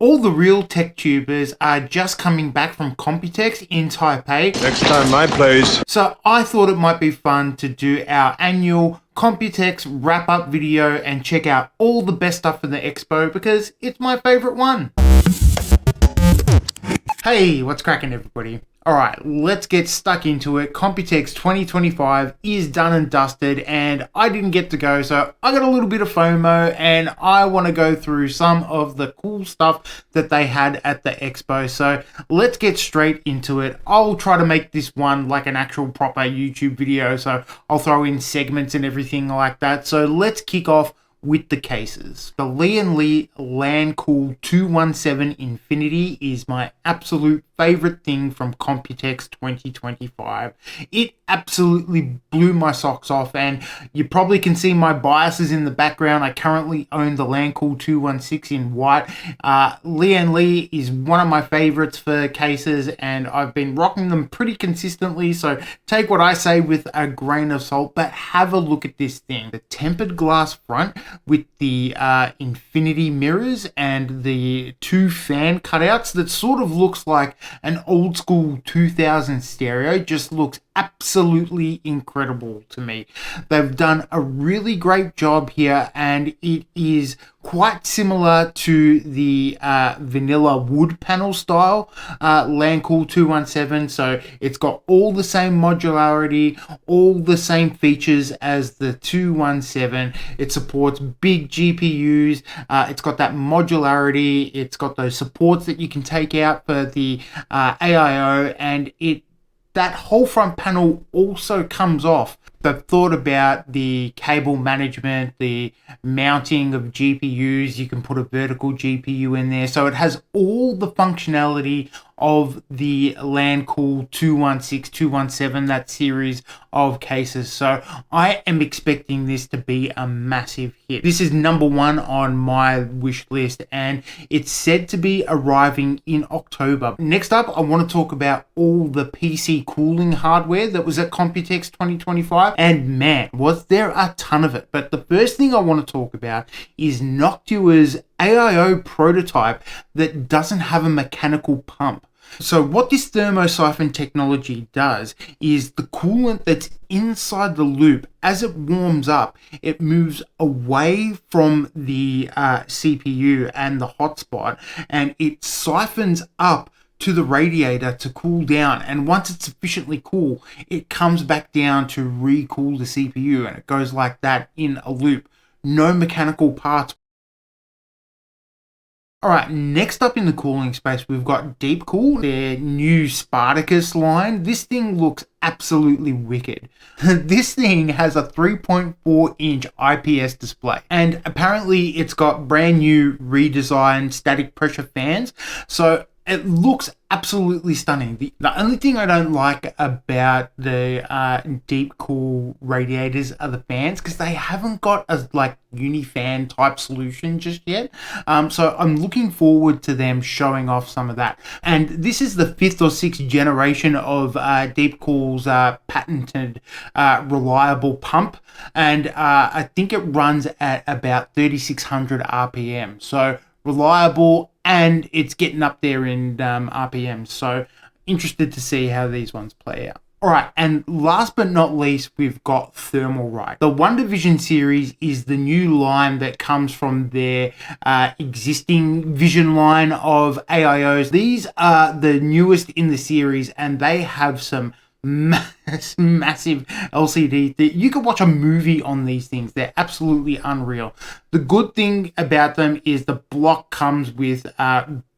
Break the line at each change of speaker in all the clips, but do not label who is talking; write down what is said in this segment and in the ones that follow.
All the real tech tubers are just coming back from COMPUTEX in Taipei.
Next time, my place.
So I thought it might be fun to do our annual COMPUTEX wrap-up video and check out all the best stuff from the expo because it's my favorite one. Hey, what's cracking, everybody? Alright, let's get stuck into it. COMPUTEX 2025 is done and dusted, and I didn't get to go, so I got a little bit of FOMO, and I want to go through some of the cool stuff that they had at the expo. So let's get straight into it. I'll try to make this one like an actual proper YouTube video, so I'll throw in segments and everything like that. So let's kick off with the cases. The Lee LAN-cooled 217 Infinity is my absolute favorite thing from COMPUTEX 2025. It absolutely blew my socks off, and you probably can see my biases in the background. I currently own the LAN-cooled 216 in white. Lee is one of my favorites for cases, and I've been rocking them pretty consistently, so take what I say with a grain of salt, but have a look at this thing. The tempered glass front with the infinity mirrors and the two fan cutouts that sort of looks like an old school 2000 stereo, just looks absolutely incredible to me. They've done a really great job here, and it is quite similar to the vanilla wood panel style LAN-cooled 217. So it's got all the same modularity, all the same features as the 217. It supports big GPUs. It's got that modularity. It's got those supports that you can take out for the AIO, and that whole front panel also comes off. They've thought about the cable management, the mounting of GPUs. You can put a vertical GPU in there. So it has all the functionality of the LAN-cooled 216, 217, that series of cases. So I am expecting this to be a massive hit. This is number one on my wish list, and it's said to be arriving in October. Next up, I want to talk about all the PC cooling hardware that was at COMPUTEX 2025. And man, was there a ton of it. But the first thing I want to talk about is Noctua's AIO prototype that doesn't have a mechanical pump. So what this thermosiphon technology does is the coolant that's inside the loop, as it warms up, it moves away from the CPU and the hotspot, and it siphons up to the radiator to cool down, and once it's sufficiently cool, it comes back down to recool the CPU, and it goes like that in a loop. No mechanical parts. Alright, next up in the cooling space, we've got Deepcool, their new Spartacus line. This thing looks absolutely wicked. This thing has a 3.4 inch IPS display, and apparently it's got brand new redesigned static pressure fans. So it looks absolutely stunning. The only thing I don't like about the Deepcool radiators are the fans, because they haven't got a unifan type solution just yet. So I'm looking forward to them showing off some of that. And this is the 5th or 6th generation of Deepcool's patented reliable pump, and I think it runs at about 3600 RPM. So reliable, and it's getting up there in RPM. So interested to see how these ones play out. Alright, and last but not least, we've got Thermalright. The Wonder Vision series is the new line that comes from their existing Vision line of AIOs. These are the newest in the series, and they have some massive LCD that you could watch a movie on these things. They're absolutely unreal. The good thing about them is the block comes with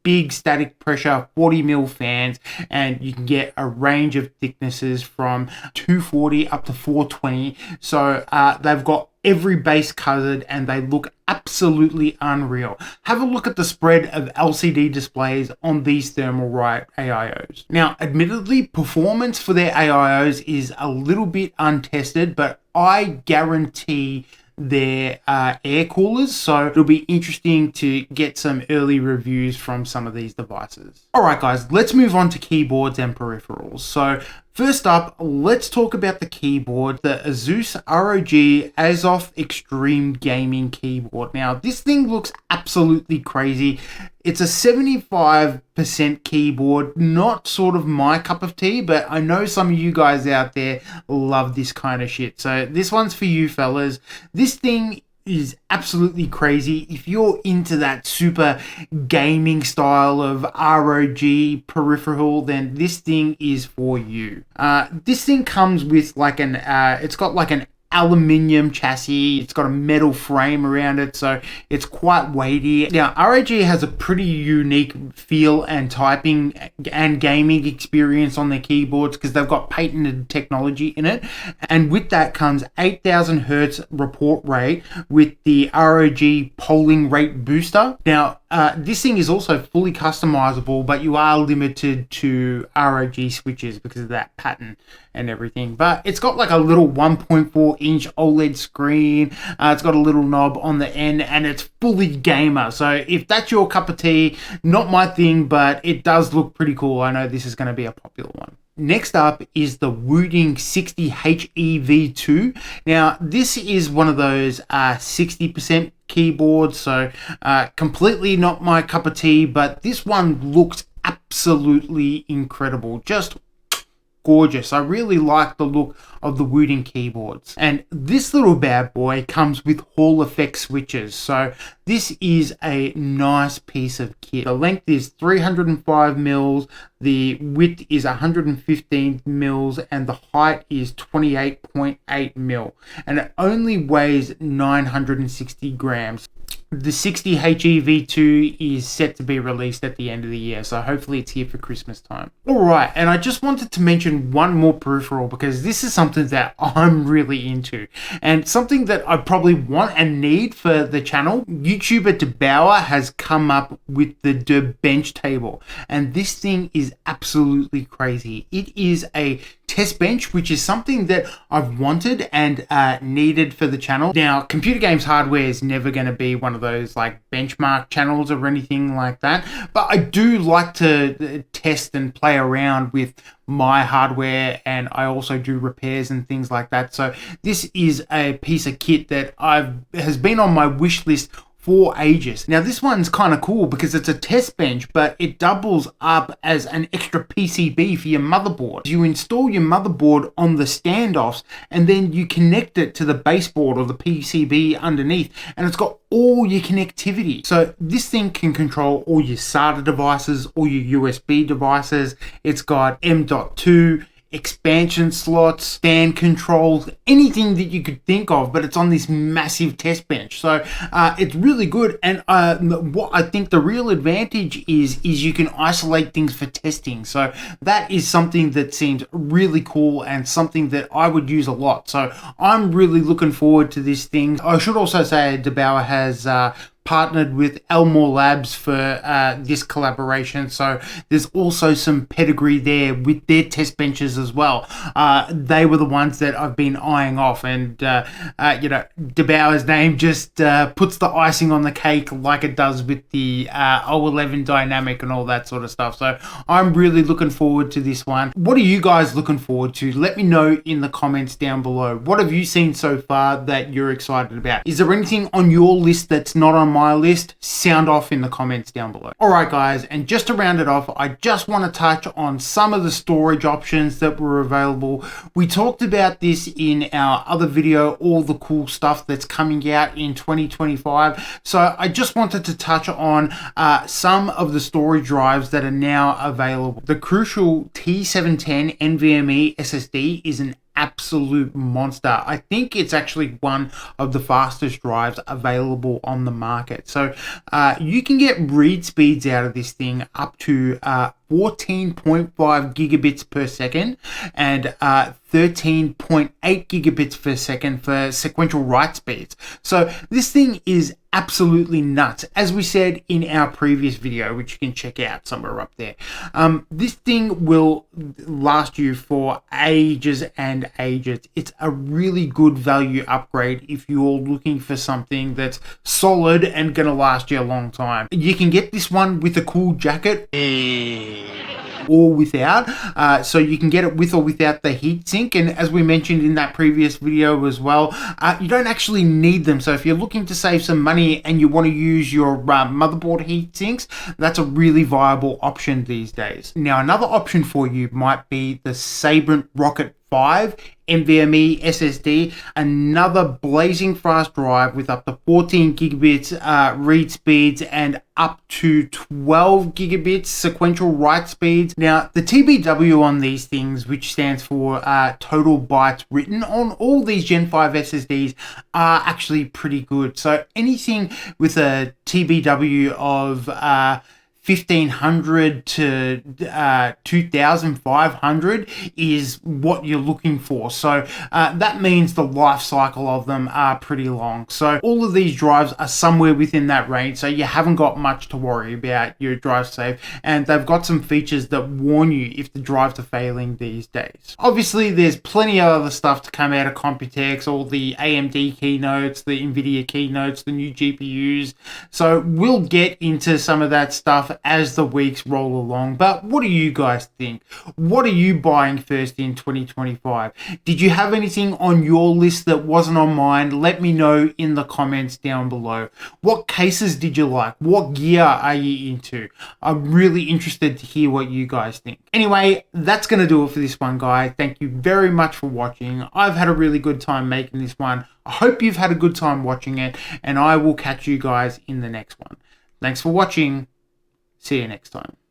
big static pressure 40mm fans, and you can get a range of thicknesses from 240 up to 420. So they've got every base covered, and they look absolutely unreal. Have a look at the spread of LCD displays on these Thermalright AIOs. Now, admittedly, performance for their AIOs is a little bit untested, but I guarantee their air coolers, so it'll be interesting to get some early reviews from some of these devices. Alright guys, let's move on to keyboards and peripherals. So First up, let's talk about the keyboard, the Asus ROG Azoth Extreme Gaming Keyboard. Now, this thing looks absolutely crazy. It's a 75% keyboard, not sort of my cup of tea, but I know some of you guys out there love this kind of shit. So this one's for you fellas. This thing is absolutely crazy. If you're into that super gaming style of ROG peripheral, then this thing is for you. This thing comes with like it's got like an aluminium chassis. It's got a metal frame around it, so it's quite weighty. Now, ROG has a pretty unique feel and typing and gaming experience on their keyboards because they've got patented technology in it. And with that comes 8,000 hertz report rate with the ROG polling rate booster. Now, this thing is also fully customizable, but you are limited to ROG switches because of that pattern and everything. But it's got like a little 1.4-inch OLED screen. It's got a little knob on the end, and it's fully gamer. So if that's your cup of tea, not my thing, but it does look pretty cool. I know this is going to be a popular one. Next up is the Wooting 60HEV2. Now, this is one of those 60% keyboards, so completely not my cup of tea, but this one looks absolutely incredible. Just gorgeous. I really like the look of the Wooting keyboards. And this little bad boy comes with Hall effect switches. So this is a nice piece of kit. The length is 305 mils, the width is 115 mils, and the height is 28.8 mil. And it only weighs 960 grams. The 60HEV2 is set to be released at the end of the year, so hopefully it's here for Christmas time. Alright, and I just wanted to mention one more peripheral because this is something that I'm really into and something that I probably want and need for the channel. YouTuber DeBauer has come up with the Bench table, and this thing is absolutely crazy. It is a test bench, which is something that I've wanted and needed for the channel. Now, Computer Games Hardware is never going to be one of those like benchmark channels or anything like that, but I do like to test and play around with my hardware, and I also do repairs and things like that. So this is a piece of kit that has been on my wish list for ages. Now this one's kind of cool because it's a test bench, but it doubles up as an extra PCB for your motherboard. You install your motherboard on the standoffs and then you connect it to the baseboard or the PCB underneath, and it's got all your connectivity. So this thing can control all your SATA devices, all your USB devices. It's got M.2, expansion slots, fan controls, anything that you could think of, but it's on this massive test bench. So it's really good. And what I think the real advantage is you can isolate things for testing. So that is something that seems really cool and something that I would use a lot. So I'm really looking forward to this thing. I should also say DeBauer has partnered with Elmore Labs for this collaboration, so there's also some pedigree there with their test benches as well. They were the ones that I've been eyeing off, and you know, DeBauer's name just puts the icing on the cake like it does with the O11 Dynamic and all that sort of stuff. So I'm really looking forward to this one. What are you guys looking forward to? Let me know in the comments down below. What have you seen so far that you're excited about? Is there anything on your list that's not on my list? Sound off in the comments down below. Alright guys, and just to round it off, I just want to touch on some of the storage options that were available. We talked about this in our other video, all the cool stuff that's coming out in 2025. So I just wanted to touch on some of the storage drives that are now available. The Crucial T710 NVMe SSD is an absolute monster. I think it's actually one of the fastest drives available on the market. So you can get read speeds out of this thing up to 14.5 gigabits per second and 13.8 gigabits per second for sequential write speeds. So this thing is absolutely nuts. As we said in our previous video, which you can check out somewhere up there, this thing will last you for ages and ages. It's a really good value upgrade if you're looking for something that's solid and gonna last you a long time. You can get this one with a cool jacket. or without. So you can get it with or without the heatsink. And as we mentioned in that previous video as well, you don't actually need them. So if you're looking to save some money and you want to use your motherboard heatsinks, that's a really viable option these days. Now, another option for you might be the Sabrent Rocket 5 NVMe SSD, another blazing fast drive with up to 14 gigabits read speeds and up to 12 gigabits sequential write speeds. Now, the TBW on these things, which stands for total bytes written, on all these Gen 5 SSDs are actually pretty good. So anything with a TBW of 1500 to 2500 is what you're looking for. So that means the life cycle of them are pretty long. So all of these drives are somewhere within that range, so you haven't got much to worry about your drive save, and they've got some features that warn you if the drives are failing these days. Obviously, there's plenty of other stuff to come out of COMPUTEX, all the AMD keynotes, the NVIDIA keynotes, the new GPUs. So we'll get into some of that stuff as the weeks roll along. But what do you guys think? What are you buying first in 2025? Did you have anything on your list that wasn't on mine? Let me know in the comments down below. What cases did you like? What gear are you into? I'm really interested to hear what you guys think. Anyway, that's going to do it for this one, guys. Thank you very much for watching. I've had a really good time making this one. I hope you've had a good time watching it, and I will catch you guys in the next one. Thanks for watching. See you next time.